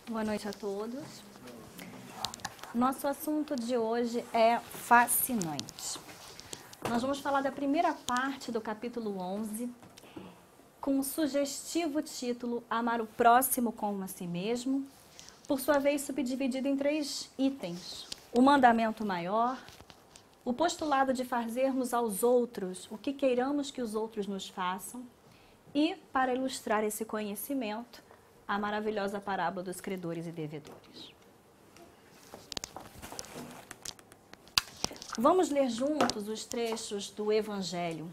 Boa noite a todos. Nosso assunto de hoje é fascinante. Nós vamos falar da primeira parte do capítulo 11, com o sugestivo título Amar o Próximo como a Si Mesmo, por sua vez subdividido em 3 itens. O mandamento maior, o postulado de fazermos aos outros o que queiramos que os outros nos façam e, para ilustrar esse conhecimento, a maravilhosa parábola dos credores e devedores. Vamos ler juntos os trechos do Evangelho.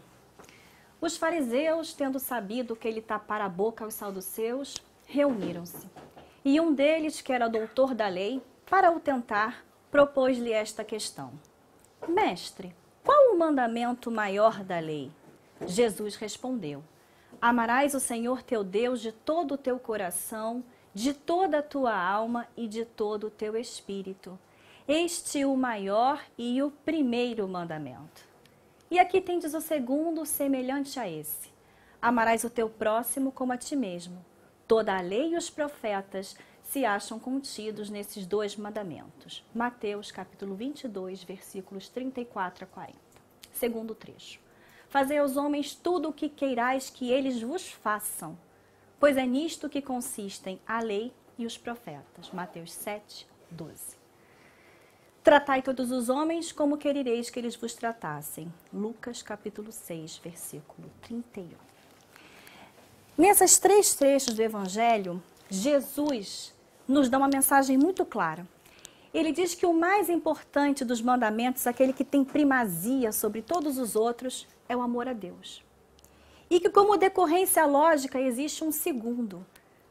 Os fariseus, tendo sabido que ele tapara a boca aos saduceus, reuniram-se. E um deles, que era doutor da lei, para o tentar, propôs-lhe esta questão: Mestre, qual o mandamento maior da lei? Jesus respondeu: Amarás o Senhor teu Deus de todo o teu coração, de toda a tua alma e de todo o teu espírito. Este é o maior e o primeiro mandamento. E aqui tendes o segundo, semelhante a esse: amarás o teu próximo como a ti mesmo. Toda a lei e os profetas se acham contidos nesses 2 mandamentos. Mateus capítulo 22, versículos 34 a 40. Segundo trecho: Fazei aos homens tudo o que queirais que eles vos façam, pois é nisto que consistem a lei e os profetas. Mateus 7, 12. Tratai todos os homens como querereis que eles vos tratassem. Lucas capítulo 6, versículo 31. Nesses 3 trechos do Evangelho, Jesus nos dá uma mensagem muito clara. Ele diz que o mais importante dos mandamentos, aquele que tem primazia sobre todos os outros, é o amor a Deus. E que como decorrência lógica existe um segundo,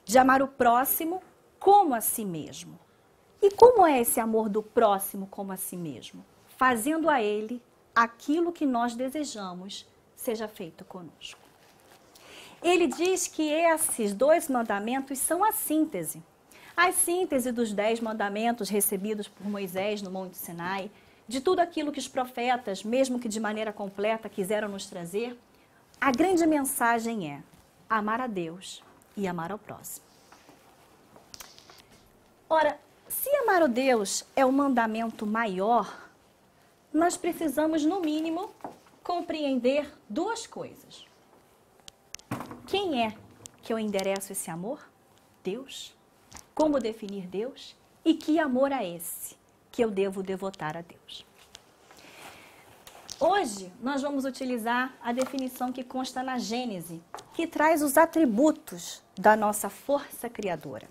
de amar o próximo como a si mesmo. E como é esse amor do próximo como a si mesmo? Fazendo a ele aquilo que nós desejamos seja feito conosco. Ele diz que esses 2 mandamentos são a síntese. A síntese dos 10 mandamentos recebidos por Moisés no Monte Sinai, de tudo aquilo que os profetas, mesmo que de maneira completa, quiseram nos trazer. A grande mensagem é amar a Deus e amar ao próximo. Ora, se amar a Deus é o mandamento maior, nós precisamos, no mínimo, compreender 2 coisas. Quem é que eu endereço esse amor? Deus. Como definir Deus? E que amor é esse que eu devo devotar a Deus? Hoje, nós vamos utilizar a definição que consta na Gênese, que traz os atributos da nossa força criadora.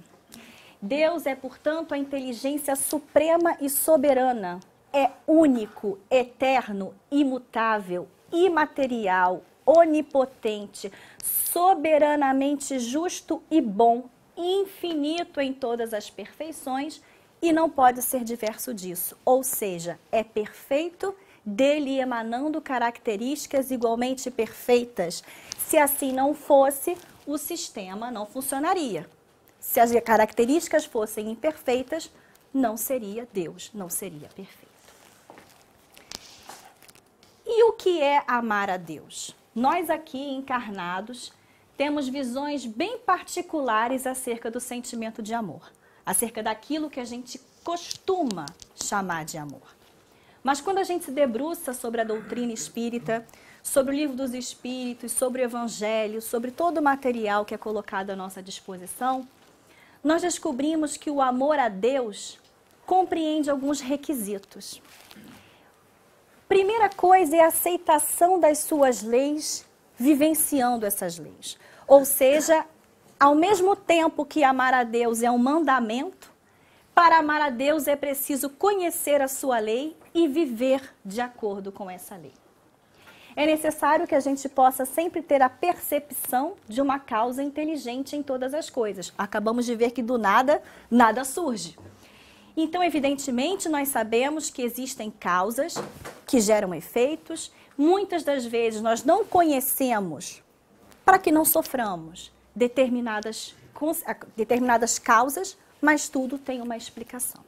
Deus é, portanto, a inteligência suprema e soberana. É único, eterno, imutável, imaterial, onipotente, soberanamente justo e bom, infinito em todas as perfeições e não pode ser diverso disso. Ou seja, é perfeito, dele emanando características igualmente perfeitas. Se assim não fosse, o sistema não funcionaria. Se as características fossem imperfeitas, não seria Deus, não seria perfeito. E o que é amar a Deus? Nós aqui, encarnados, temos visões bem particulares acerca do sentimento de amor, acerca daquilo que a gente costuma chamar de amor. Mas quando a gente se debruça sobre a doutrina espírita, sobre o livro dos Espíritos, sobre o Evangelho, sobre todo o material que é colocado à nossa disposição, nós descobrimos que o amor a Deus compreende alguns requisitos. Primeira coisa é a aceitação das suas leis, vivenciando essas leis. Ou seja, ao mesmo tempo que amar a Deus é um mandamento, para amar a Deus é preciso conhecer a sua lei e viver de acordo com essa lei. É necessário que a gente possa sempre ter a percepção de uma causa inteligente em todas as coisas. Acabamos de ver que do nada, nada surge. Então, evidentemente, nós sabemos que existem causas que geram efeitos. Muitas das vezes nós não conhecemos, para que não soframos, determinadas causas, mas tudo tem uma explicação.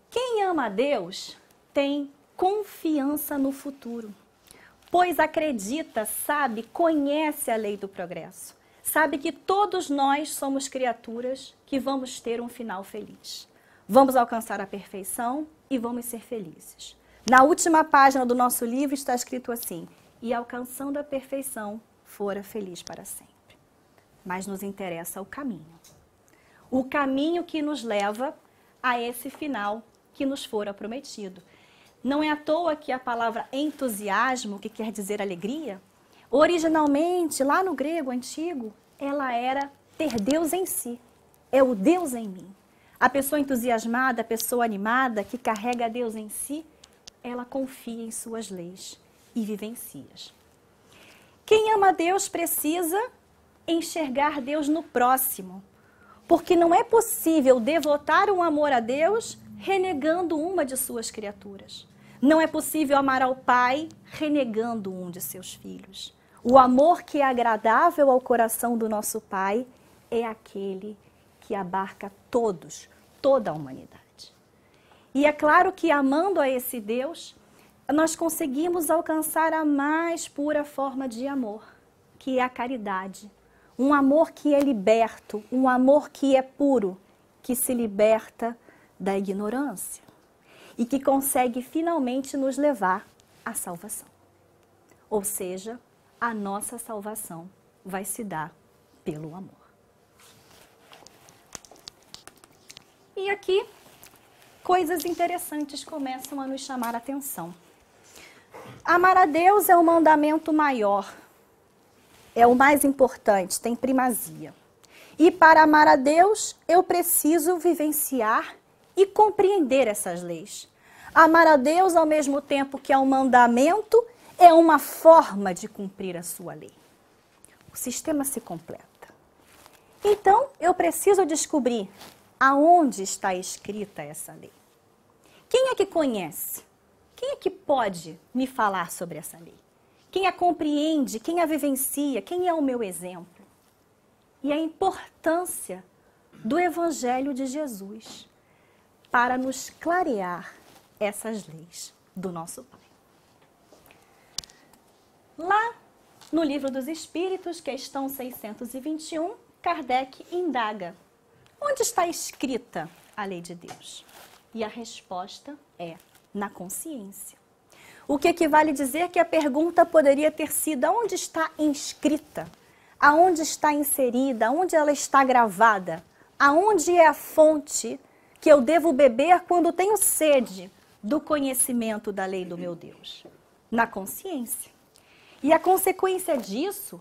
Quem ama a Deus tem confiança no futuro, pois acredita, sabe, conhece a lei do progresso. sabe que todos nós somos criaturas que vamos ter um final feliz. Vamos alcançar a perfeição e vamos ser felizes. Na última página do nosso livro está escrito assim: e alcançando a perfeição, fora feliz para sempre. Mas nos interessa o caminho. O caminho que nos leva a esse final que nos fora prometido. Não é à toa que a palavra entusiasmo, que quer dizer alegria, originalmente, lá no grego antigo, ela era ter Deus em si. É o Deus em mim. A pessoa entusiasmada, a pessoa animada, que carrega Deus em si, ela confia em suas leis e vivencia. Quem ama Deus precisa enxergar Deus no próximo, porque não é possível devotar um amor a Deus renegando uma de suas criaturas. Não é possível amar ao Pai renegando um de seus filhos. O amor que é agradável ao coração do nosso Pai é aquele que abarca todos, toda a humanidade. E é claro que amando a esse Deus, nós conseguimos alcançar a mais pura forma de amor, que é a caridade. Um amor que é liberto, um amor que é puro, que se liberta da ignorância e que consegue finalmente nos levar à salvação. Ou seja, a nossa salvação vai se dar pelo amor. E aqui, coisas interessantes começam a nos chamar a atenção. Amar a Deus é o mandamento maior, é o mais importante, tem primazia. E para amar a Deus, eu preciso vivenciar e compreender essas leis. Amar a Deus, ao mesmo tempo que é um mandamento, é uma forma de cumprir a sua lei. O sistema se completa. Então, eu preciso descobrir aonde está escrita essa lei. Quem é que conhece? Quem é que pode me falar sobre essa lei? Quem a compreende? Quem a vivencia? Quem é o meu exemplo? E a importância do Evangelho de Jesus para nos clarear essas leis do nosso Pai. Lá no Livro dos Espíritos, questão 621, Kardec indaga: onde está escrita a lei de Deus? E a resposta é: na consciência. O que equivale dizer que a pergunta poderia ter sido: aonde está inscrita? Aonde está inserida? Aonde ela está gravada? Aonde é a fonte que eu devo beber quando tenho sede do conhecimento da lei do meu Deus? Na consciência. E a consequência disso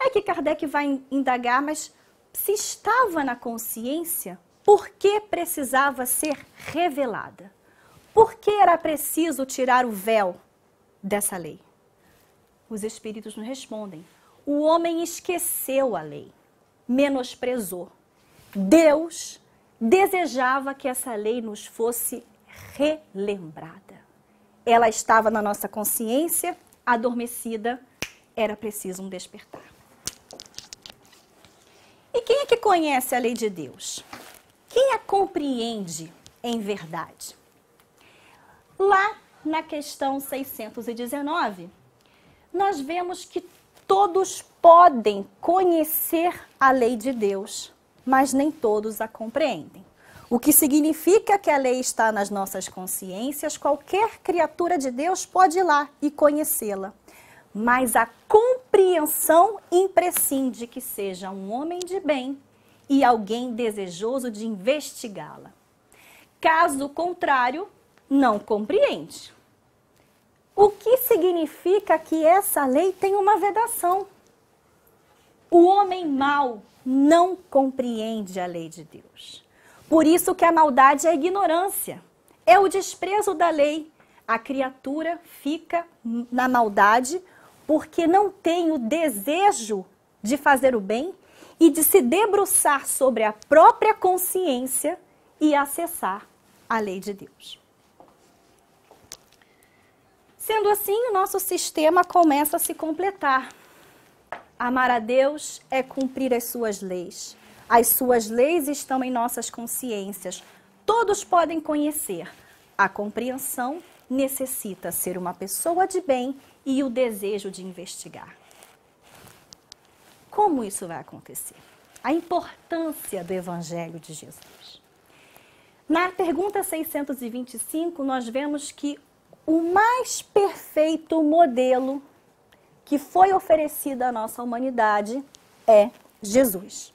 é que Kardec vai indagar, mas se estava na consciência, por que precisava ser revelada? Por que era preciso tirar o véu dessa lei? Os Espíritos nos respondem: o homem esqueceu a lei, menosprezou. Deus desejava que essa lei nos fosse relembrada. Ela estava na nossa consciência, adormecida, era preciso um despertar. E quem é que conhece a lei de Deus? Quem a compreende em verdade? Lá na questão 619, nós vemos que todos podem conhecer a lei de Deus, mas nem todos a compreendem. O que significa que a lei está nas nossas consciências, qualquer criatura de Deus pode ir lá e conhecê-la. Mas a compreensão imprescinde que seja um homem de bem e alguém desejoso de investigá-la. Caso contrário, não compreende. O que significa que essa lei tem uma vedação? O homem mau não compreende a lei de Deus. Por isso que a maldade é a ignorância, é o desprezo da lei. A criatura fica na maldade porque não tem o desejo de fazer o bem e de se debruçar sobre a própria consciência e acessar a lei de Deus. Sendo assim, o nosso sistema começa a se completar. Amar a Deus é cumprir as suas leis. As suas leis estão em nossas consciências. Todos podem conhecer. A compreensão necessita ser uma pessoa de bem e o desejo de investigar. Como isso vai acontecer? A importância do Evangelho de Jesus. Na pergunta 625, nós vemos que o mais perfeito modelo que foi oferecido à nossa humanidade é Jesus.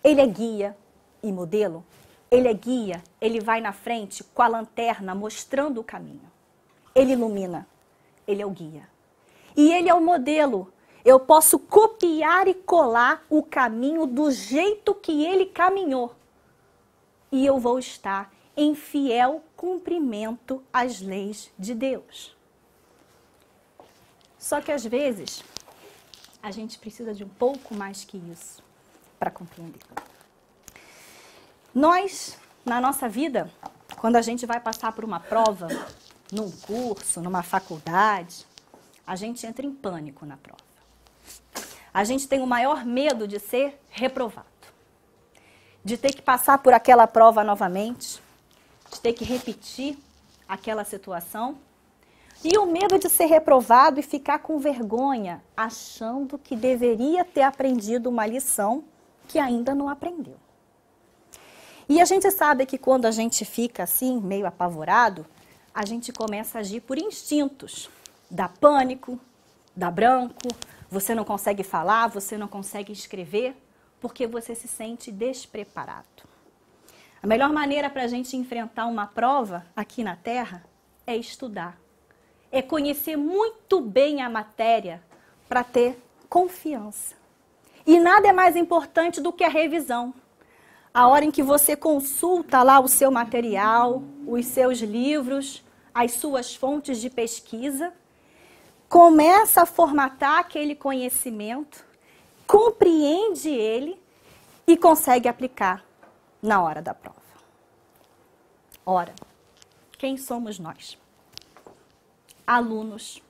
Ele é guia e modelo. Ele é guia, ele vai na frente com a lanterna mostrando o caminho. Ele ilumina, ele é o guia. E ele é o modelo. Eu posso copiar e colar o caminho do jeito que ele caminhou. E eu vou estar em fiel cumprimento às leis de Deus. Só que às vezes a gente precisa de um pouco mais que isso para compreender. Nós, na nossa vida, quando a gente vai passar por uma prova, num curso, numa faculdade, a gente entra em pânico na prova. A gente tem o maior medo de ser reprovado, de ter que passar por aquela prova novamente, de ter que repetir aquela situação, e o medo de ser reprovado e ficar com vergonha, achando que deveria ter aprendido uma lição que ainda não aprendeu. E a gente sabe que quando a gente fica assim, meio apavorado, a gente começa a agir por instintos. Dá pânico, dá branco, você não consegue falar, você não consegue escrever, porque você se sente despreparado. A melhor maneira para a gente enfrentar uma prova aqui na Terra é estudar. É conhecer muito bem a matéria para ter confiança. E nada é mais importante do que a revisão. A hora em que você consulta lá o seu material, os seus livros, as suas fontes de pesquisa, começa a formatar aquele conhecimento, compreende ele e consegue aplicar na hora da prova. Ora, quem somos nós? Alunos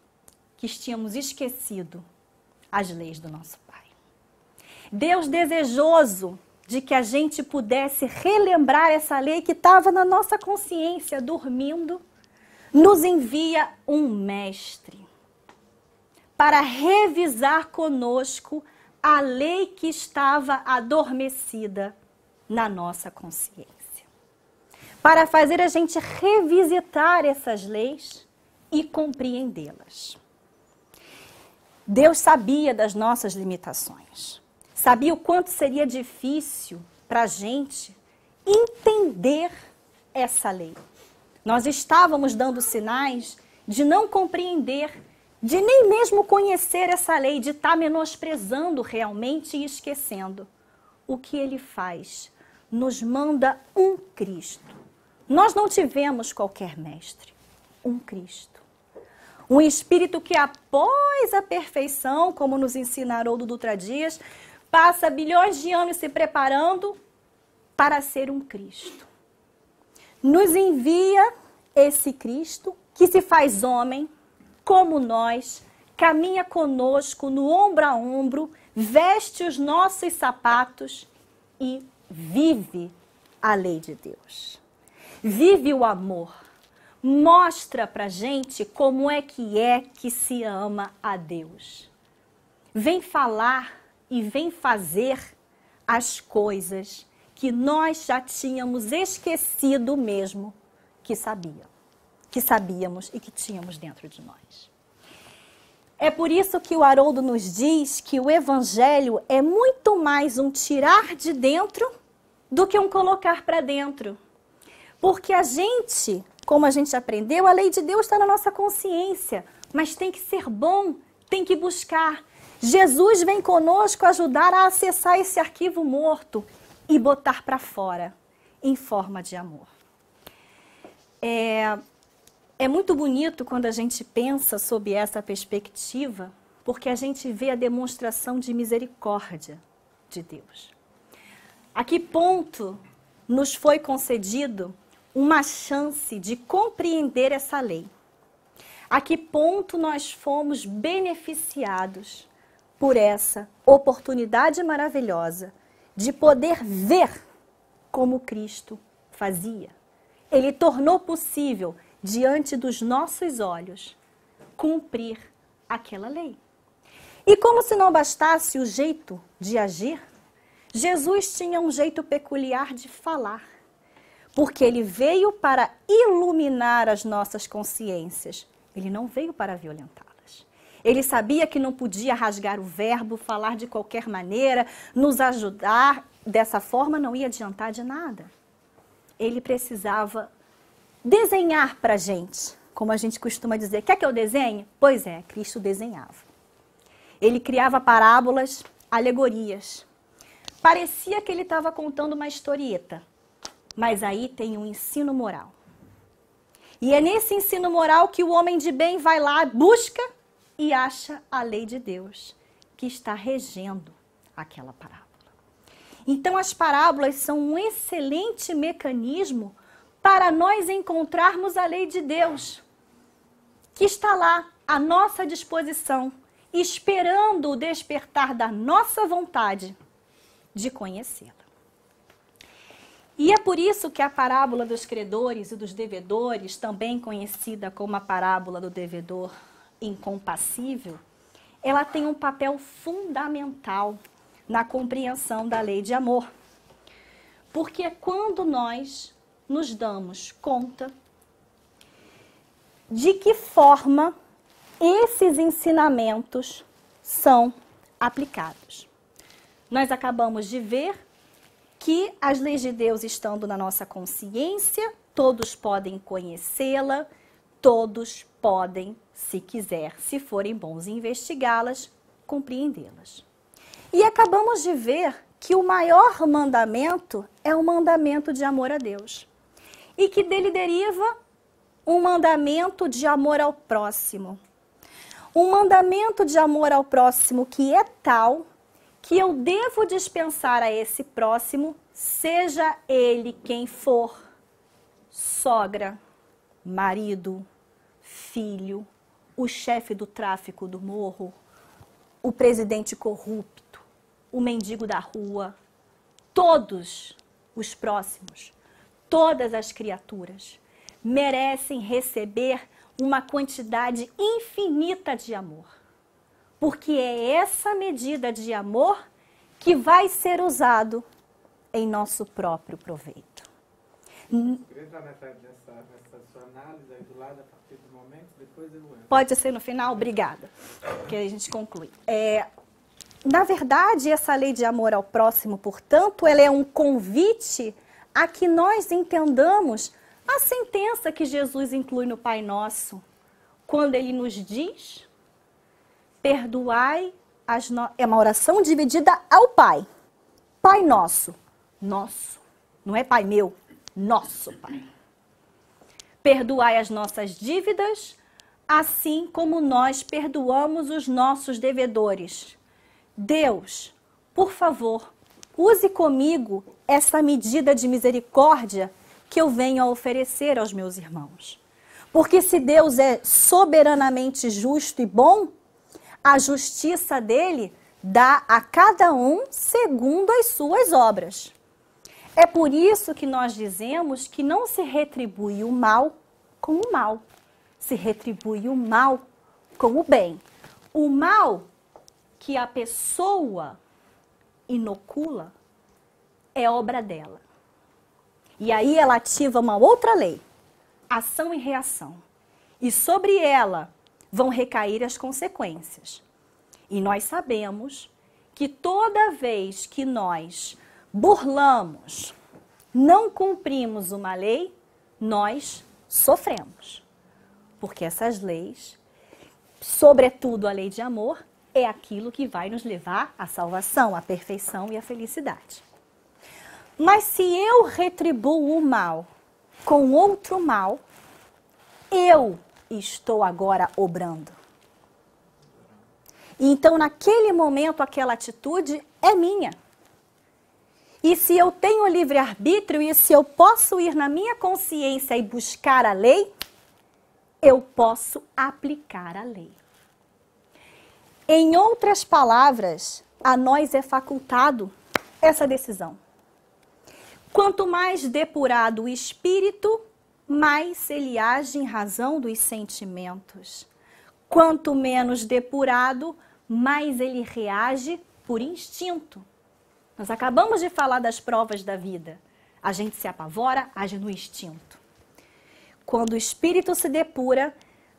que tínhamos esquecido as leis do nosso Pai. Deus desejoso de que a gente pudesse relembrar essa lei que estava na nossa consciência, dormindo, nos envia um mestre para revisar conosco a lei que estava adormecida na nossa consciência. Para fazer a gente revisitar essas leis e compreendê-las. Deus sabia das nossas limitações. Sabia o quanto seria difícil para a gente entender essa lei. Nós estávamos dando sinais de não compreender, de nem mesmo conhecer essa lei, de estar menosprezando realmente e esquecendo. O que ele faz? Nos manda um Cristo. Nós não tivemos qualquer mestre, um Cristo. Um Espírito que após a perfeição, como nos ensina Haroldo Dutra Dias, passa bilhões de anos se preparando para ser um Cristo. Nos envia esse Cristo que se faz homem, como nós, caminha conosco no ombro a ombro, veste os nossos sapatos e vive a lei de Deus. Vive o amor. Mostra pra gente como é que se ama a Deus. Vem falar e vem fazer as coisas que nós já tínhamos esquecido mesmo que sabíamos e que tínhamos dentro de nós. É por isso que o Haroldo nos diz que o Evangelho é muito mais um tirar de dentro do que um colocar para dentro. Porque a gente, como a gente aprendeu, a lei de Deus está na nossa consciência, mas tem que ser bom, tem que buscar. Jesus vem conosco ajudar a acessar esse arquivo morto e botar para fora, em forma de amor. É muito bonito quando a gente pensa sob essa perspectiva, porque a gente vê a demonstração de misericórdia de Deus. A que ponto nos foi concedido uma chance de compreender essa lei? A que ponto nós fomos beneficiados por essa oportunidade maravilhosa de poder ver como Cristo fazia? Ele tornou possível, diante dos nossos olhos, cumprir aquela lei. E como se não bastasse o jeito de agir, Jesus tinha um jeito peculiar de falar, porque ele veio para iluminar as nossas consciências. Ele não veio para violentá-las. Ele sabia que não podia rasgar o verbo, falar de qualquer maneira, nos ajudar. Dessa forma não ia adiantar de nada. Ele precisava desenhar para a gente, como a gente costuma dizer. Quer que eu desenhe? Pois é, Cristo desenhava. Ele criava parábolas, alegorias. Parecia que ele estava contando uma historieta, mas aí tem um ensino moral. E é nesse ensino moral que o homem de bem vai lá, busca e acha a lei de Deus, que está regendo aquela parábola. Então as parábolas são um excelente mecanismo para nós encontrarmos a lei de Deus, que está lá à nossa disposição, esperando o despertar da nossa vontade de conhecê-la. E é por isso que a parábola dos credores e dos devedores, também conhecida como a parábola do devedor incompassível, ela tem um papel fundamental na compreensão da lei de amor. Porque é quando nós nos damos conta de que forma esses ensinamentos são aplicados. Nós acabamos de ver que as leis de Deus estando na nossa consciência, todos podem conhecê-la, todos podem, se quiser, se forem bons em investigá-las, compreendê-las. E acabamos de ver que o maior mandamento é o mandamento de amor a Deus. E que dele deriva um mandamento de amor ao próximo. Um mandamento de amor ao próximo que é tal que eu devo dispensar a esse próximo, seja ele quem for, sogra, marido, filho, o chefe do tráfico do morro, o presidente corrupto, o mendigo da rua, todos os próximos, todas as criaturas merecem receber uma quantidade infinita de amor. Porque é essa medida de amor que vai ser usado em nosso próprio proveito. Queria entrar nessa sua análise aí do lado a partir do momento, depois eu entro. Pode ser no final? Obrigada. Que a gente conclui. Na verdade, essa lei de amor ao próximo, portanto, ela é um convite a que nós entendamos a sentença que Jesus inclui no Pai Nosso, quando ele nos diz: perdoai é uma oração dividida ao Pai. Pai nosso. Nosso. Não é Pai meu. Nosso Pai. Perdoai as nossas dívidas, assim como nós perdoamos os nossos devedores. Deus, por favor, use comigo essa medida de misericórdia que eu venho a oferecer aos meus irmãos. Porque se Deus é soberanamente justo e bom, a justiça dele dá a cada um segundo as suas obras. É por isso que nós dizemos que não se retribui o mal com o mal. Se retribui o mal com o bem. O mal que a pessoa inocula é obra dela. E aí ela ativa uma outra lei, ação e reação. E sobre ela vão recair as consequências. E nós sabemos que toda vez que nós burlamos, não cumprimos uma lei, nós sofremos. Porque essas leis, sobretudo a lei de amor, é aquilo que vai nos levar à salvação, à perfeição e à felicidade. Mas se eu retribuo o mal com outro mal, eu estou agora obrando. Então, naquele momento, aquela atitude é minha. E se eu tenho livre-arbítrio e se eu posso ir na minha consciência e buscar a lei, eu posso aplicar a lei. Em outras palavras, a nós é facultado essa decisão. Quanto mais depurado o espírito, mais ele age em razão dos sentimentos. Quanto menos depurado, mas ele reage por instinto. Nós acabamos de falar das provas da vida. A gente se apavora, age no instinto. Quando o espírito se depura,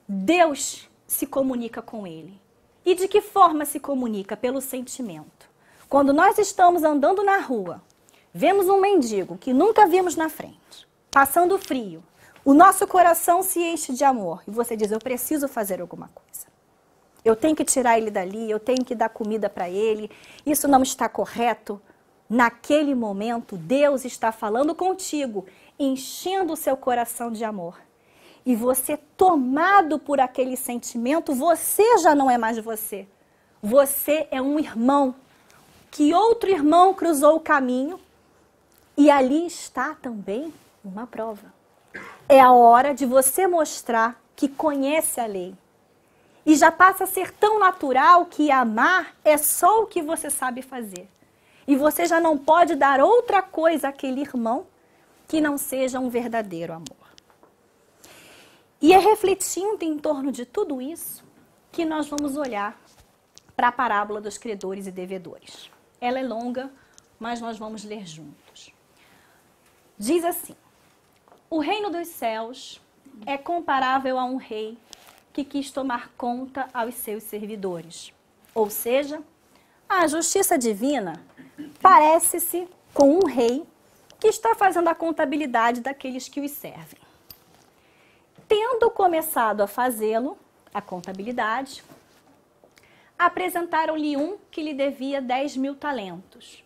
Deus se comunica com ele. E de que forma se comunica? Pelo sentimento. Quando nós estamos andando na rua, vemos um mendigo que nunca vimos na frente, passando frio, o nosso coração se enche de amor e você diz, eu preciso fazer alguma coisa. Eu tenho que tirar ele dali, eu tenho que dar comida para ele, isso não está correto. Naquele momento, Deus está falando contigo, enchendo o seu coração de amor. E você, tomado por aquele sentimento, você já não é mais você. Você é um irmão, que outro irmão cruzou o caminho e ali está também uma prova. É a hora de você mostrar que conhece a lei. E já passa a ser tão natural que amar é só o que você sabe fazer. E você já não pode dar outra coisa àquele irmão que não seja um verdadeiro amor. E é refletindo em torno de tudo isso que nós vamos olhar para a parábola dos credores e devedores. Ela é longa, mas nós vamos ler juntos. Diz assim: o reino dos céus é comparável a um rei que quis tomar conta aos seus servidores. Ou seja, a justiça divina parece-se com um rei que está fazendo a contabilidade daqueles que os servem. Tendo começado a fazê-lo, a contabilidade, apresentaram-lhe um que lhe devia 10.000 talentos.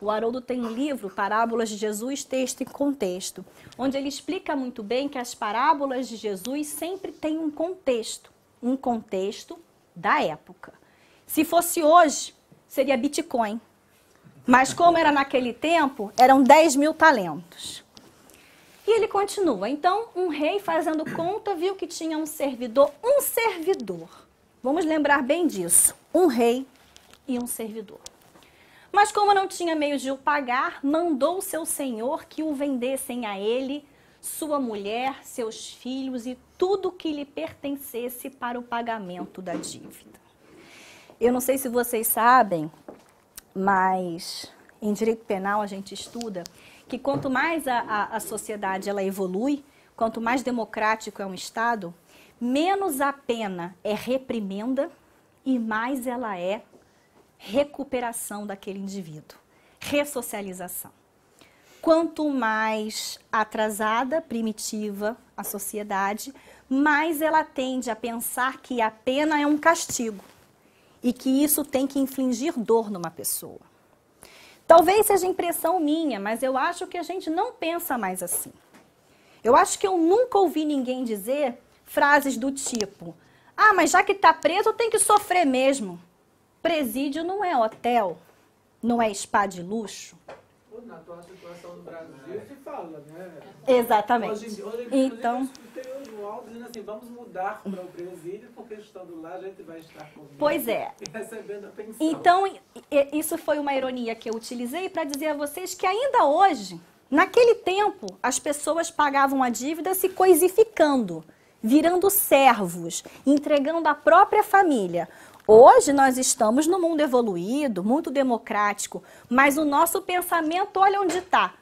O Haroldo tem um livro, Parábolas de Jesus, Texto e Contexto, onde ele explica muito bem que as parábolas de Jesus sempre têm um contexto da época. Se fosse hoje, seria Bitcoin. Mas como era naquele tempo, eram 10.000 talentos. E ele continua. Então, um rei fazendo conta viu que tinha um servidor. Vamos lembrar bem disso. Um rei e um servidor. Mas como não tinha meios de o pagar, mandou o seu senhor que o vendessem a ele, sua mulher, seus filhos e tudo que lhe pertencesse para o pagamento da dívida. Eu não sei se vocês sabem, mas em direito penal a gente estuda que quanto mais a sociedade ela evolui, quanto mais democrático é um Estado, menos a pena é reprimenda e mais ela é recuperação daquele indivíduo, ressocialização. Quanto mais atrasada, primitiva a sociedade, mais ela tende a pensar que a pena é um castigo e que isso tem que infligir dor numa pessoa. Talvez seja impressão minha, mas eu acho que a gente não pensa mais assim. Eu acho que eu nunca ouvi ninguém dizer frases do tipo: ah, mas já que está preso tem que sofrer mesmo. Presídio não é hotel, não é spa de luxo. Na atual situação do Brasil se fala, né? Exatamente. Hoje, então, eu escutei o áudio dizendo assim, vamos mudar para o presídio, porque estando lá a gente vai estar comendo pois é. e recebendo a pensão. Então, isso foi uma ironia que eu utilizei para dizer a vocês que ainda hoje, naquele tempo, as pessoas pagavam a dívida se coisificando, virando servos, entregando a própria família. Hoje nós estamos no mundo evoluído, muito democrático, mas o nosso pensamento, olha onde está.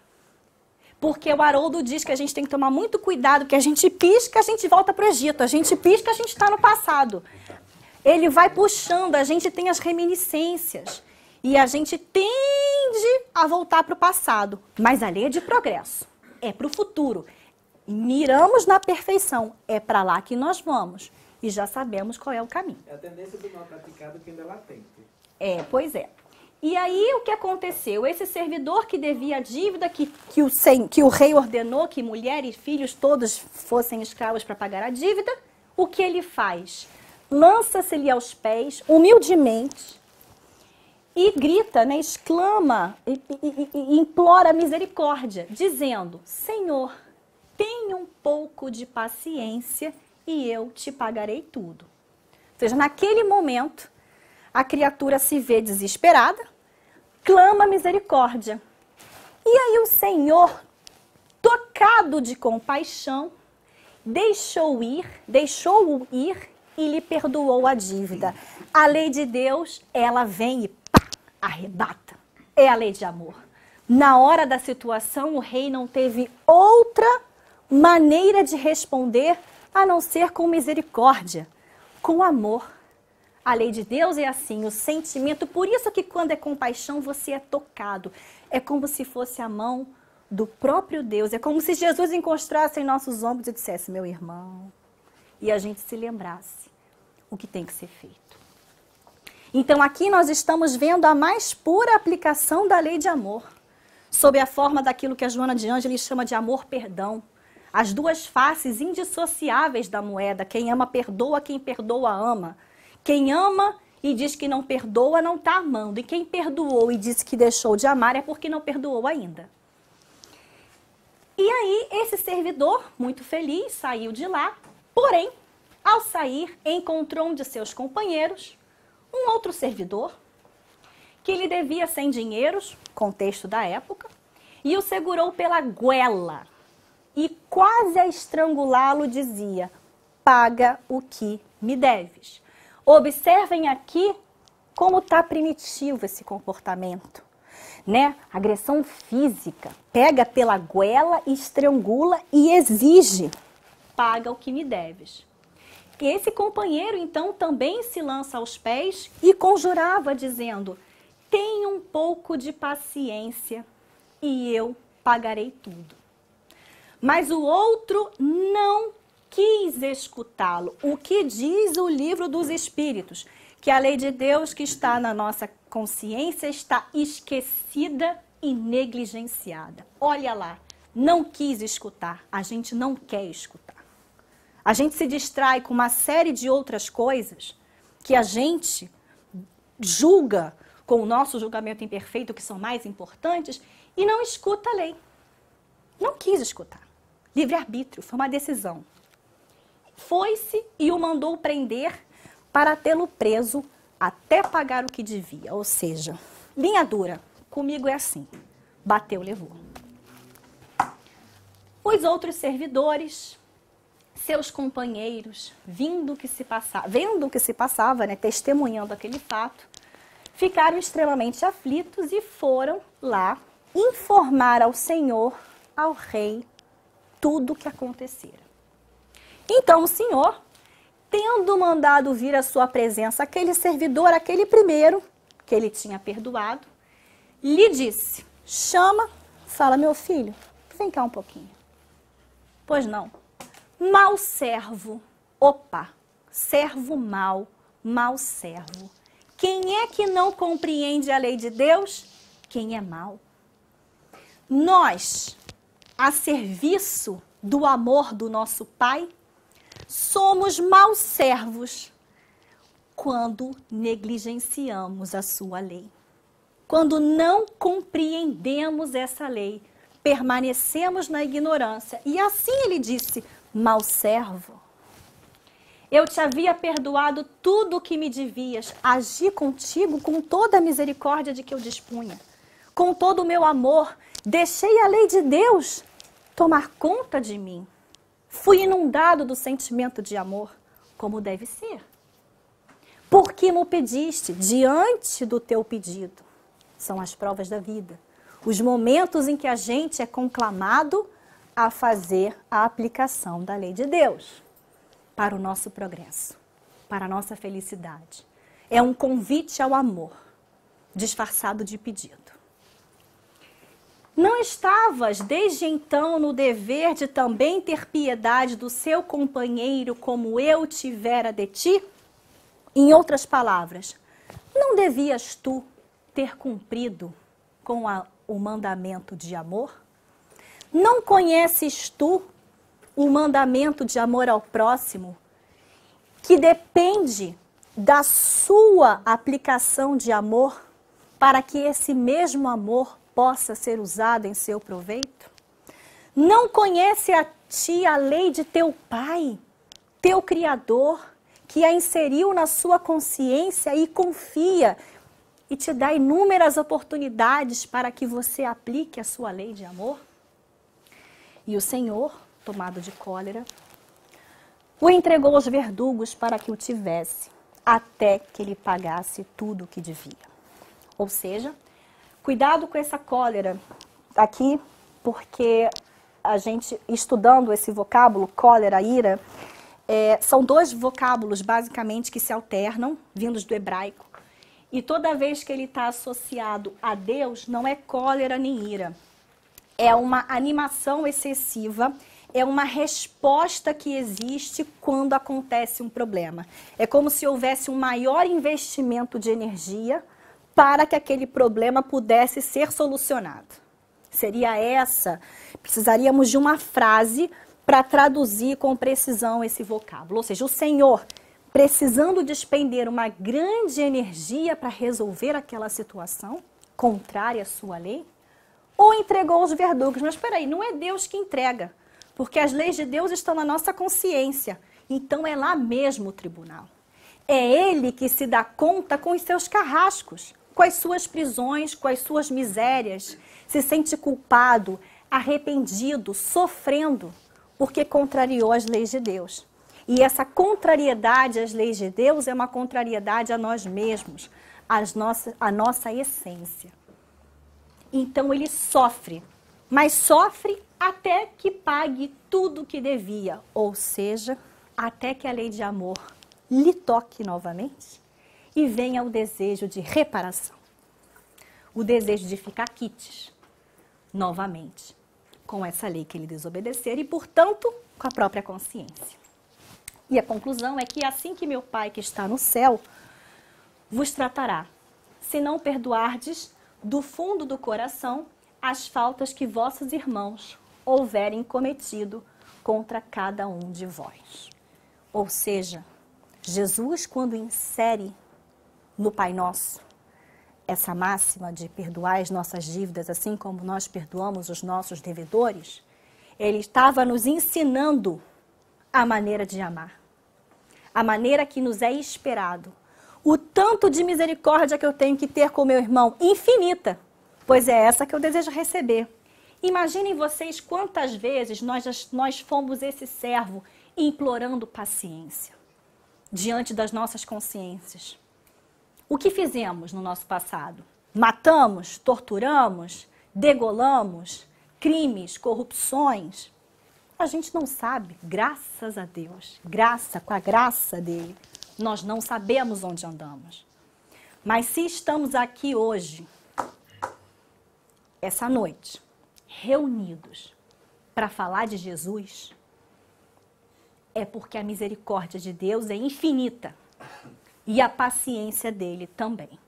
Porque o Haroldo diz que a gente tem que tomar muito cuidado, que a gente pisca, a gente volta para o Egito, a gente pisca, a gente está no passado. Ele vai puxando, a gente tem as reminiscências e a gente tende a voltar para o passado. Mas a lei é de progresso, é para o futuro. Miramos na perfeição, é para lá que nós vamos. E já sabemos qual é o caminho. É a tendência do mal praticado que ainda é latente. Pois é. E aí o que aconteceu? Esse servidor que devia a dívida, que o rei ordenou que mulher e filhos todos fossem escravos para pagar a dívida, o que ele faz? Lança-se-lhe aos pés, humildemente, e grita, né, exclama e implora misericórdia, dizendo: Senhor, tenha um pouco de paciência e eu te pagarei tudo. Ou seja, naquele momento, a criatura se vê desesperada, clama misericórdia. E aí o Senhor, tocado de compaixão, deixou-o ir e lhe perdoou a dívida. A lei de Deus, ela vem e pá, arrebata. É a lei de amor. Na hora da situação, o rei não teve outra maneira de responder a não ser com misericórdia, com amor. A lei de Deus é assim, o sentimento. Por isso que quando é compaixão, você é tocado. É como se fosse a mão do próprio Deus. É como se Jesus encostasse em nossos ombros e dissesse, meu irmão, e a gente se lembrasse o que tem que ser feito. Então aqui nós estamos vendo a mais pura aplicação da lei de amor, sob a forma daquilo que a Joana de Ângeles chama de amor-perdão. As duas faces indissociáveis da moeda. Quem ama, perdoa. Quem perdoa, ama. Quem ama e diz que não perdoa, não está amando. E quem perdoou e disse que deixou de amar é porque não perdoou ainda. E aí, esse servidor, muito feliz, saiu de lá. Porém, ao sair, encontrou um de seus companheiros, um outro servidor, que lhe devia 100 dinheiros, contexto da época, e o segurou pela goela. E quase a estrangulá-lo dizia, paga o que me deves. Observem aqui como está primitivo esse comportamento, né? Agressão física, pega pela goela, estrangula e exige, paga o que me deves. E esse companheiro, então, também se lança aos pés e conjurava, dizendo, tenha um pouco de paciência e eu pagarei tudo. Mas o outro não quis escutá-lo. O que diz o livro dos Espíritos? Que a lei de Deus que está na nossa consciência está esquecida e negligenciada. Olha lá, não quis escutar, a gente não quer escutar. A gente se distrai com uma série de outras coisas que a gente julga com o nosso julgamento imperfeito, que são mais importantes, e não escuta a lei. Não quis escutar. Livre-arbítrio, foi uma decisão. Foi-se e o mandou prender para tê-lo preso até pagar o que devia. Ou seja, linha dura, comigo é assim, bateu, levou. Os outros servidores, seus companheiros, vendo o que se passava, né, testemunhando aquele fato, ficaram extremamente aflitos e foram lá informar ao Senhor, ao rei, tudo o que acontecera. Então o Senhor, tendo mandado vir à sua presença aquele servidor, aquele primeiro, que ele tinha perdoado, lhe disse, chama, fala, meu filho, vem cá um pouquinho. Pois não, mau servo, opa, servo mau, mau servo. Quem é que não compreende a lei de Deus? Quem é mau. Nós, a serviço do amor do nosso Pai, somos maus servos quando negligenciamos a sua lei. Quando não compreendemos essa lei, permanecemos na ignorância. E assim ele disse, mau servo, eu te havia perdoado tudo o que me devias, agi contigo com toda a misericórdia de que eu dispunha, com todo o meu amor, deixei a lei de Deus tomar conta de mim. Fui inundado do sentimento de amor, como deve ser. Porque me pediste diante do teu pedido. São as provas da vida. Os momentos em que a gente é conclamado a fazer a aplicação da lei de Deus para o nosso progresso, para a nossa felicidade. É um convite ao amor, disfarçado de pedido. Não estavas, desde então, no dever de também ter piedade do seu companheiro como eu tivera de ti? Em outras palavras, não devias tu ter cumprido com o mandamento de amor? Não conheces tu o mandamento de amor ao próximo, que depende da sua aplicação de amor para que esse mesmo amor possa ser usado em seu proveito? Não conhece a ti a lei de teu Pai, teu Criador, que a inseriu na sua consciência e confia e te dá inúmeras oportunidades para que você aplique a sua lei de amor? E o Senhor, tomado de cólera, o entregou aos verdugos para que o tivesse, até que ele pagasse tudo o que devia. Ou seja, cuidado com essa cólera aqui, porque a gente, estudando esse vocábulo, cólera, ira, são dois vocábulos, basicamente, que se alternam, vindos do hebraico. E toda vez que ele está associado a Deus, não é cólera nem ira. É uma animação excessiva, é uma resposta que existe quando acontece um problema. É como se houvesse um maior investimento de energia para que aquele problema pudesse ser solucionado. Seria essa, precisaríamos de uma frase para traduzir com precisão esse vocábulo. Ou seja, o Senhor, precisando despender uma grande energia para resolver aquela situação, contrária à sua lei, ou entregou aos verdugos. Mas espera aí, não é Deus que entrega, porque as leis de Deus estão na nossa consciência. Então é lá mesmo o tribunal. É Ele que se dá conta com os seus carrascos, com as suas prisões, com as suas misérias, se sente culpado, arrependido, sofrendo, porque contrariou as leis de Deus. E essa contrariedade às leis de Deus é uma contrariedade a nós mesmos, a nossa essência. Então ele sofre, mas sofre até que pague tudo o que devia, ou seja, até que a lei de amor lhe toque novamente e venha o desejo de reparação, o desejo de ficar quites novamente com essa lei que ele desobedeceu e, portanto, com a própria consciência. E a conclusão é que assim que meu Pai que está no céu vos tratará, se não perdoardes do fundo do coração as faltas que vossos irmãos houverem cometido contra cada um de vós. Ou seja, Jesus, quando insere no Pai Nosso essa máxima de perdoar as nossas dívidas, assim como nós perdoamos os nossos devedores, ele estava nos ensinando a maneira de amar, a maneira que nos é esperado. O tanto de misericórdia que eu tenho que ter com meu irmão, infinita, pois é essa que eu desejo receber. Imaginem vocês quantas vezes nós fomos esse servo implorando paciência diante das nossas consciências. O que fizemos no nosso passado? Matamos, torturamos, degolamos, crimes, corrupções. A gente não sabe, graças a Deus, com a graça dele, nós não sabemos onde andamos. Mas se estamos aqui hoje, essa noite, reunidos para falar de Jesus, é porque a misericórdia de Deus é infinita e a paciência dele também.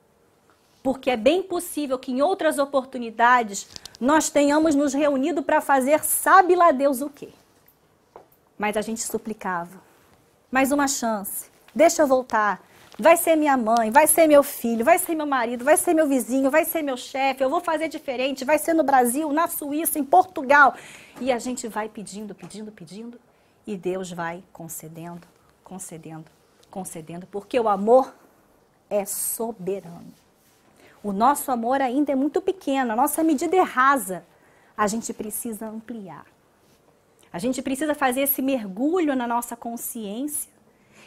Porque é bem possível que em outras oportunidades nós tenhamos nos reunido para fazer sabe lá Deus o quê. Mas a gente suplicava, mais uma chance, deixa eu voltar, vai ser minha mãe, vai ser meu filho, vai ser meu marido, vai ser meu vizinho, vai ser meu chefe, eu vou fazer diferente, vai ser no Brasil, na Suíça, em Portugal. E a gente vai pedindo, pedindo, pedindo, e Deus vai concedendo, concedendo, concedendo, porque o amor é soberano. O nosso amor ainda é muito pequeno, a nossa medida é rasa. A gente precisa ampliar. A gente precisa fazer esse mergulho na nossa consciência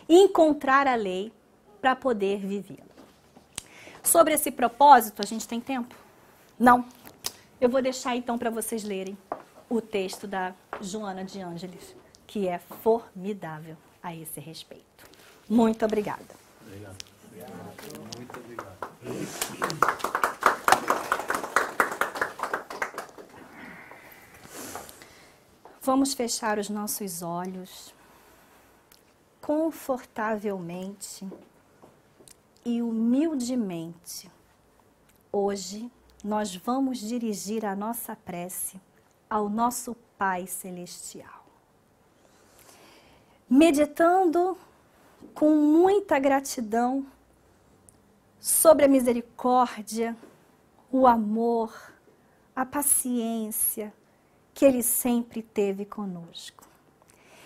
e encontrar a lei para poder vivê-la. Sobre esse propósito, a gente tem tempo? Não. Eu vou deixar então para vocês lerem o texto da Joana de Ângeles, que é formidável a esse respeito. Muito obrigada. Obrigado. Muito obrigado. Vamos fechar os nossos olhos confortavelmente e humildemente. Hoje nós vamos dirigir a nossa prece ao nosso Pai Celestial. Meditando com muita gratidão sobre a misericórdia, o amor, a paciência que Ele sempre teve conosco.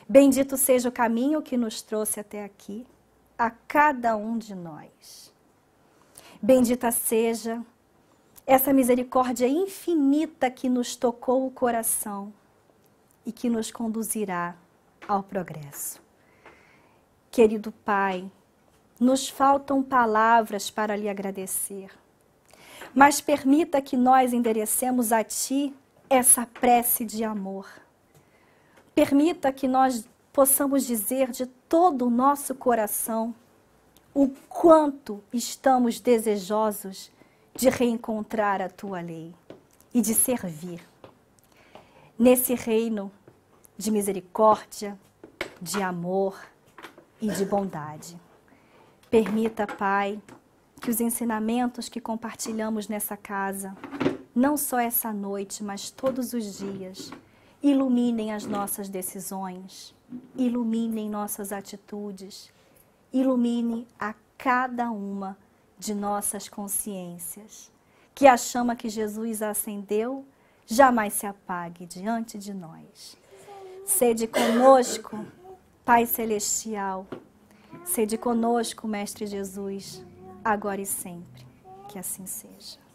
Bendito seja o caminho que nos trouxe até aqui, a cada um de nós. Bendita seja essa misericórdia infinita que nos tocou o coração e que nos conduzirá ao progresso. Querido Pai, nos faltam palavras para lhe agradecer, mas permita que nós enderecemos a Ti essa prece de amor. Permita que nós possamos dizer de todo o nosso coração o quanto estamos desejosos de reencontrar a Tua lei e de servir nesse reino de misericórdia, de amor e de bondade. Permita, Pai, que os ensinamentos que compartilhamos nessa casa, não só essa noite, mas todos os dias, iluminem as nossas decisões, iluminem nossas atitudes, ilumine a cada uma de nossas consciências. Que a chama que Jesus acendeu jamais se apague diante de nós. Sede conosco, Pai Celestial. Sede conosco, Mestre Jesus, agora e sempre. Que assim seja.